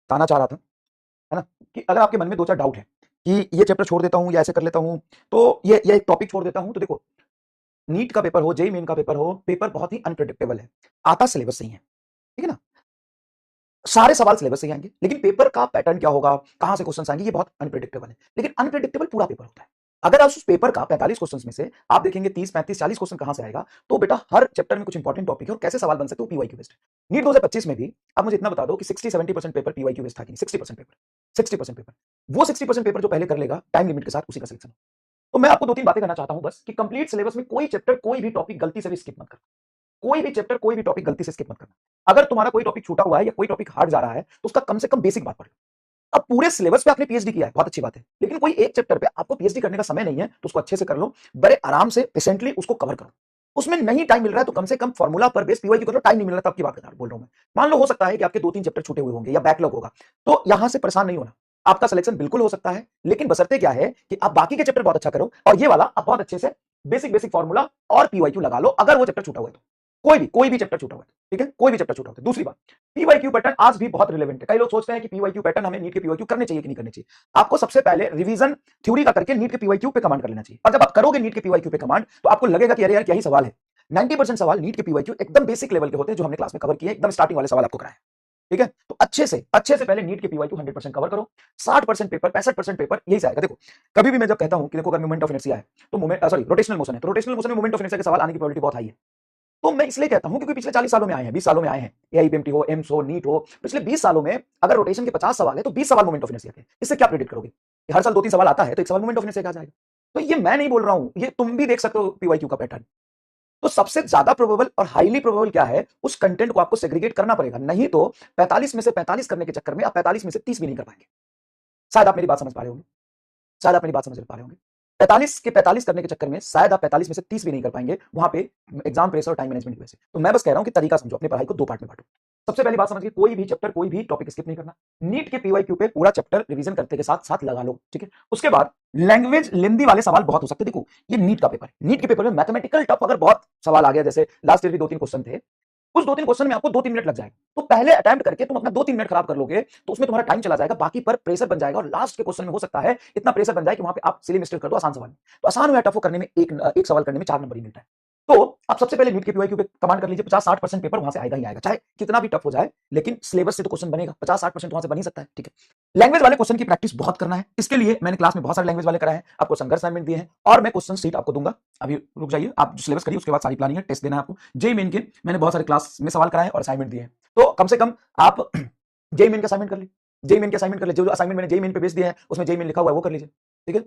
बताना चाह रहा था, है ना, कि अगर आपके मन में 2-4 डाउट है कि ये चैप्टर छोड़ देता हूँ या ऐसे कर लेता हूँ, तो ये एक टॉपिक छोड़ देता हूँ, तो देखो, नीट का पेपर हो, जेईई मेन का पेपर हो, पेपर बहुत ही अनप्रेडिक्टेबल है। आता सिलेबस से ही है, ठीक है ना? सारे सवाल सिलेबस से ही आएँगे, लेकिन पेपर का पैटर्न क्या होगा, कहाँ से क्वेश्चन्स आएँगे, ये बहुत अनप्रेडिक्टेबल है। लेकिन अनप्रेडिक्टेबल पूरा पेपर होता है। अगर आप उस पेपर का 45 क्वेश्चन्स में से आप देखेंगे 30, 35, 40 क्वेश्चन कहाँ से आएगा, तो बेटा हर चैप्टर में कुछ इंपॉर्टेंट टॉपिक है और कैसे सवाल बन सकते हो पीवाईक्यू बेस्ड। नीट 2025 में भी आप मुझे इतना बता दो कि 60-70% पेपर पीवाईक्यू बेस्ड था कि नहीं? 60% पेपर, 60% पेपर। वो 60% पेपर जो पहले कर लेगा टाइम लिमिट के साथ, उसी का सिलेक्शन। तो मैं आपको 2-3 बातें करना चाहता हूँ बस, कि कंप्लीट सिलेबस में कोई चैप्टर, कोई भी टॉपिक गलती से भी स्किप मत करना। कोई भी चैप्टर, कोई भी टॉपिक गलती से स्किप मत करना। अगर तुम्हारा कोई टॉपिक छूटा हुआ है या कोई टॉपिक हार्ड जा रहा है, तो उसका कम से कम बेसिक बात पढ़ लो। अब पूरे सिलेबस पे आपने पीएचडी किया है, बहुत अच्छी बात है, लेकिन कोई एक चैप्टर पे आपको पीएचडी करने का समय नहीं है, तो उसको अच्छे से कर लो, बड़े आराम से पेशेंटली उसको कवर करो। उसमें नहीं टाइम मिल रहा है, तो कम से कम फॉर्मूला पर बेस पीवाईक्यू कर लो। टाइम नहीं मिल रहा, तब की बात बोल रहा हूं मैं। मान लो हो सकता है कि आपके 2-3 चैप्टर छूटे हुए होंगे या बैकलॉग होगा, तो यहां से परेशान नहीं होना। आपका सिलेक्शन बिल्कुल हो सकता है, लेकिन बशर्ते क्या है कि आप बाकी के चैप्टर बहुत अच्छा करो और ये वाला आप बहुत अच्छे से बेसिक बेसिक फॉर्मूला और पीवाईक्यू लगा लो, अगर वो चैप्टर छूटा हुआ है तो। कोई भी चैप्टर छूटा हुआ है, ठीक है, कोई भी चैप्टर छूटा हुआ है। दूसरी बात, पीवाईक्यू पैटर्न आज भी बहुत रिलेवेंट है। कई लोग सोचते हैं कि पीवाईक्यू पैटर्न हमें नीट के पीवाईक्यू करने चाहिए कि नहीं करने चाहिए। आपको सबसे पहले रिवीजन थ्योरी का करके नीट के पीवाईक्यू पे कमांड कर लेना चाहिए, और जब आप करोगे नीट के पीवाईक्यू पे कमांड, तो आपको लगेगा कि अरे यार क्या ही सवाल है। 90% सवाल नीट के पीवाईक्यू एकदम बेसिक लेवल के होते हैं, जो हमने क्लास में कवर किए, एकदम स्टार्टिंग वाले सवाल आपको कराए, ठीक है। तो अच्छे से पहले नीट के पीवाईक्यू 100% कवर करो। 60% पेपर, 65% पेपर यही से आएगा। देखो, कभी भी मैं जब कहता हूं कि देखो अगर मोमेंट ऑफ इनर्शिया है, तो मोमेंट सॉरी रोटेशनल मोशन है, तो रोटेशनल मोशन में मोमेंट ऑफ इनर्शिया के सवाल आने की प्रोबेबिलिटी बहुत हाई है। तो मैं इसलिए कहता हूं क्योंकि पिछले 40 सालों में आए हैं, 20 सालों में आए हैं, एआईबीएमटी हो, एम्स हो, नीट हो, पिछले 20 सालों में अगर रोटेशन के 50 सवाल है, तो 20 सवाल मोमेंट ऑफ इनर्शिया के। इससे क्या प्रेडिक्ट करोगे? हर साल 2-3 सवाल आता है, तो एक सवाल मोमेंट ऑफ इनर्शिया का आ जाएगा। तो ये मैं नहीं बोल रहा हूं, ये तुम भी देख सकते हो पीवाईक्यू का पैटर्न। तो सबसे ज्यादा प्रोबेबल और हाईली प्रोबेबल क्या है, उस कंटेंट को आपको सेग्रीगेट करना पड़ेगा, नहीं तो 45 में से 45 करने के चक्कर में आप 45 में से 30 भी नहीं कर पाएंगे। शायद आप मेरी बात समझ पा रहे होंगे, शायद आप मेरी बात समझ पा रहे होंगे। 45 के 45 करने के चक्कर में शायद आप 45 में से 30 भी नहीं कर पाएंगे, वहां पे एग्जाम प्रेशर और टाइम मैनेजमेंट की वजह से। तो मैं बस कह रहा हूं कि तरीका समझो, अपनी पढ़ाई को 2 पार्ट में बांटो। सबसे पहली बात समझिए, कोई भी चैप्टर, कोई भी टॉपिक स्किप नहीं करना। नीट के पीवाईक्यू पे पूरा चैप्टर रिवीजन करते के साथ साथ लगा लो, ठीक है। उसके बाद लैंग्वेज लेंदी वाले सवाल बहुत हो सकते हैं। देखो, ये नीट का पेपर है, नीट के पेपर में मैथमेटिकल टफ अगर बहुत सवाल आ गया, जैसे लास्ट ईयर भी 2-3 क्वेश्चन थे, उस 2-3 क्वेश्चन में आपको 2-3 मिनट लग जाएगा। तो पहले अटेम्प्ट करके तुम अपना 2-3 मिनट खराब कर लोगे, तो उसमें तुम्हारा टाइम चला जाएगा, बाकी पर प्रेशर बन जाएगा, और लास्ट के क्वेश्चन में हो सकता है इतना प्रेशर बन जाए कि वहां पे आप सिली मिस्टेक कर दो आसान सवाल में। तो आसान हुआ टफ करने में एक सवाल करने में 4 नंबर ही मिलता है। तो आप सबसे पहले नीट के पीवाईक्यू पे कमांड कर लीजिए, 50-60% पेपर वहां से आएगा ही आएगा, चाहे कितना भी टफ हो जाए, लेकिन सिलेबस से तो क्वेश्चन बनेगा, 50-60% वहां से बन ही सकता है, ठीक है। लैंग्वेज वाले क्वेश्चन की प्रैक्टिस बहुत करना है, इसके लिए मैंने क्लास में बहुत सारे लैंग्वेज वाले कराए हैं, आपको संघर्ष असाइनमेंट दिए हैं, और मैं क्वेश्चन शीट आपको दूंगा। अभी रुक जाइए, आप जो सिलेबस करिए, उसके बाद सारी प्लानिंग है, टेस्ट देना है आपको। जेईई मेन के मैंने बहुत सारे क्लास में सवाल कराए और असाइनमेंट दिए हैं, तो कम से कम आप जेईई मेन का असाइनमेंट कर लीजिए, जेईई मेन के असाइनमेंट कर लीजिए, जो असाइनमेंट मैंने जेईई मेन पे भेज दिया है, उसमें जेईई मेन लिखा हुआ है, वो कर लीजिए, ठीक है।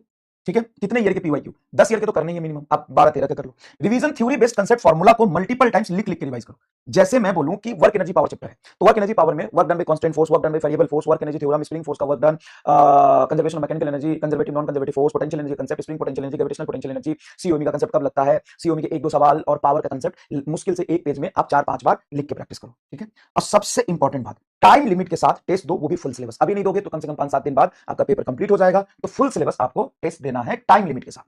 ठीक है, कितने ईयर के पीवाईक्यू? 10 ईयर के तो करने ही है मिनिमम, आप 12-13 के कर लो। Revision theory based concept formula को मल्टीपल टाइम्स लिख लिख के रिवाइज करो। जैसे मैं बोलूं कि वर्क एनर्जी पावर चैप्टर है, तो वर्क एनर्जी पावर में work done by constant force, work done by variable force, work energy theorem, spring force का work done, conservation of mechanical energy, conservative non conservative force, potential energy concept, spring potential energy, gravitational potential energy, COM का concept कब लगता है, सीओमी के 1-2 सवाल और power का concept मुश्किल से एक पेज में आप 4-5 बार लिख के प्रैक्टिस करो, ठीक है। और सबसे इंपॉर्टेंट बात, टाइम लिमिट के साथ टेस्ट दो, वो भी फुल सिलेबस। अभी नहीं दोगे तो कम से कम 5-7 दिन बाद आपका पेपर कंप्लीट हो जाएगा, तो फुल सिलेबस आपको टेस्ट देना है टाइम लिमिट के साथ।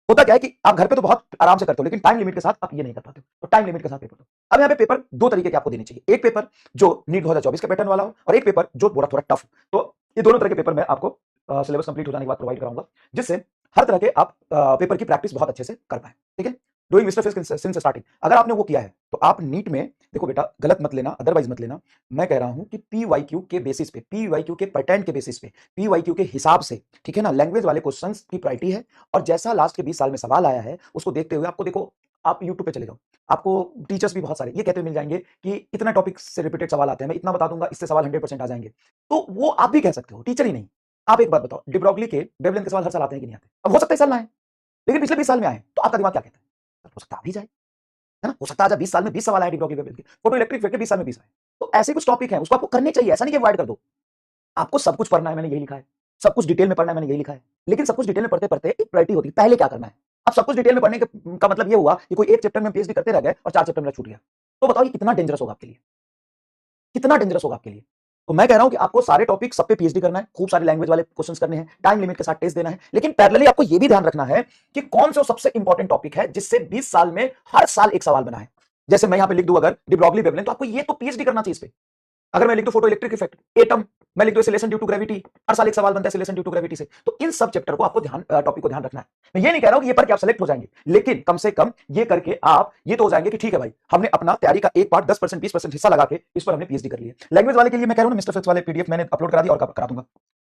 होता क्या है कि आप घर पे तो बहुत आराम से करते हो, लेकिन टाइम लिमिट के साथ आप ये नहीं कर पाते हो, तो टाइम लिमिट के साथ पेपर दो। अब यहाँ पे पेपर 2 तरीके के आपको देने चाहिए, एक पेपर जो नीट 2024 के पैटर्न वाला हो, और एक पेपर जो थोड़ा टफ। तो ये दोनों तरह के पेपर मैं आपको सिलेबस कंप्लीट हो जाने के बाद प्रोवाइड कराऊंगा, जिससे हर तरह के आप पेपर की प्रैक्टिस बहुत अच्छे से कर पाए, ठीक है। Doing mister physics since starting, अगर आपने वो किया है तो आप नीट में, देखो बेटा गलत मत लेना, अदरवाइज मत लेना। मैं कह रहा हूं कि पीवाईक्यू के बेसिस पे, पीवाईक्यू के पैटर्न के बेसिस पे, पीवाईक्यू के हिसाब से, ठीक है ना, लैंग्वेज वाले क्वेश्चंस की प्रायोरिटी है। और जैसा लास्ट के 20 साल में सवाल आया है, उसको देखते हुए आपको, देखो आप यूट्यूब पे चले जाओ, आपको टीचर्स भी बहुत सारे ये कहते हुए मिल जाएंगे कि इतना टॉपिक से रिपीटेड सवाल आते हैं, मैं इतना बता दूंगा, इससे सवाल 100% आ जाएंगे। तो वो आप भी कह सकते हो, टीचर ही नहीं। आप एक बात बताओ, डिब्रोगली के वेवलेंथ के सवाल हर साल आते हैं कि नहीं आते? अब हो सकता है इस साल ना आए, लेकिन पिछले 20 साल में आए, तो आपका दिमाग क्या कहता है? हो सकता है आ भी जाए, है ना, हो सकता है आज 20 साल में 20 सवाल आए डिब्रोगली वेवलेंथ के, फोटो इलेक्ट्रिक इफेक्ट के 20 साल में 20 आए। तो ऐसे कुछ टॉपिक हैं, उसको आपको करने चाहिए, ऐसा नहीं कि अवॉइड कर दो। आपको सब कुछ पढ़ना है, मैंने यही लिखा है, सब कुछ डिटेल में पढ़ना है, मैंने यही लिखा है, लेकिन सब कुछ डिटेल में पढ़ते पढ़ते एक प्रायोरिटी होती है, पहले क्या करना है। अब सब कुछ डिटेल में पढ़ने का मतलब ये हुआ कि कोई एक चैप्टर में पीएचडी करते रह गए और 4 चैप्टर में छूट गया, तो बताओ ये कितना डेंजरस होगा आपके लिए, कितना डेंजरस होगा आपके लिए। तो मैं कह रहा हूं कि आपको सारे टॉपिक सब पे पीएचडी करना है, खूब सारे लैंग्वेज वाले क्वेश्चंस करने हैं, टाइम लिमिट के साथ टेस्ट देना है, लेकिन पैरेलली आपको यह भी ध्यान रखना है कि कौन सा सबसे इंपॉर्टेंट टॉपिक है जिससे 20 साल में हर साल एक सवाल बना है। जैसे मैं यहां पे लिख दूं अगर डिब्रोगली वेवलेंथ, तो आपको ये तो पीएचडी करना चाहिए इस पे। अगर मैं लिख दूं फोटो इलेक्ट्रिक इफेक्ट, एटम मैं लिख दूं सिलेशन ड्यू टू ग्रेविटी, हर साल एक सवाल बनता है सिलेशन ड्यू टू ग्रेविटी से। तो इन सब चैप्टर को आपको ध्यान, टॉपिक को ध्यान रखना है। मैं ये नहीं कह रहा हूं कि ये पढ़ के आप सेलेक्ट हो जाएंगे, लेकिन कम से कम ये करके आप ये तो हो जाएंगे कि ठीक है भाई, हमने अपना तैयारी का एक पार्ट 10% 20% हिस्सा लगा के इस पर हमने पीएचडी कर ली है। लैंग्वेज वाले के लिए मैं कह रहा हूं मिस्टर फिजिक्स वाले पीडीएफ मैंने अपलोड करा दिया और करा दूंगा।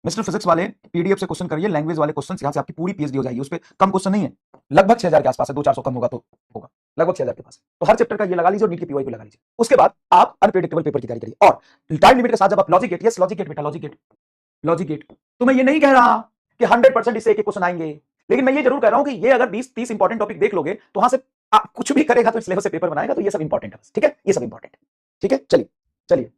मिस्टर फिजिक्स वाले पीडीएफ से क्वेश्चन करिए, लैंग्वेज वाले क्वेश्चन यहां से आपकी पूरी पीएचडी हो जाएगी। उस पर कम क्वेश्चन नहीं है, लगभग 6000 के आसपास है, 200-400 कम होगा तो होगा, लगभग 6000 के पास। तो हर चैप्टर का ये लगा लीजिए और नीट के पीवाई को लगा लीजिए। उसके बाद आप अनप्रेडिक्टेबल पेपर की तैयारी करिए और टाइम लिमिट के साथ जब आप logic gate, yes logic gate बेटा, लॉजिक गेट, लॉजिक गेट। तो मैं ये नहीं कह रहा कि 100% इससे एक एक क्वेश्चन आएंगे, लेकिन मैं ये जरूर कह रहा हूं कि ये अगर 20-30 इंपॉर्टेंट टॉपिक देख लोगे तो वहां से आप कुछ भी करेगा तो इस लेवल से पेपर बनाएगा। तो ये सब इंपॉर्टेंट है बस, ठीक है, ये सब इंपॉर्टेंट है, ठीक है। चलिए चलिए,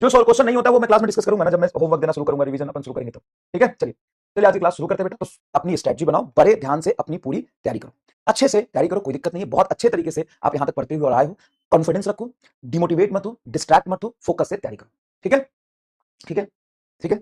जो सॉल्व क्वेश्चन नहीं होता वो मैं क्लास में डिस्कस करूंगा ना, जब मैं होमवर्क देना शुरू करूंगा, रिवीजन अपन शुरू करेंगे तो, ठीक है। चलिए चलिए आज की क्लास शुरू करते हैं बेटा। तो अपनी स्ट्रेटजी बनाओ, बड़े ध्यान से अपनी पूरी तैयारी करो, अच्छे से तैयारी करो, कोई दिक्कत नहीं है, बहुत अच्छे तरीके से आप यहां तक पढ़ते हुए और आए हो। कॉन्फिडेंस रखो, डिमोटिवेट मत हो, डिस्ट्रैक्ट मत हो, फोकस से तैयारी करो, ठीक है, ठीक है, ठीक है।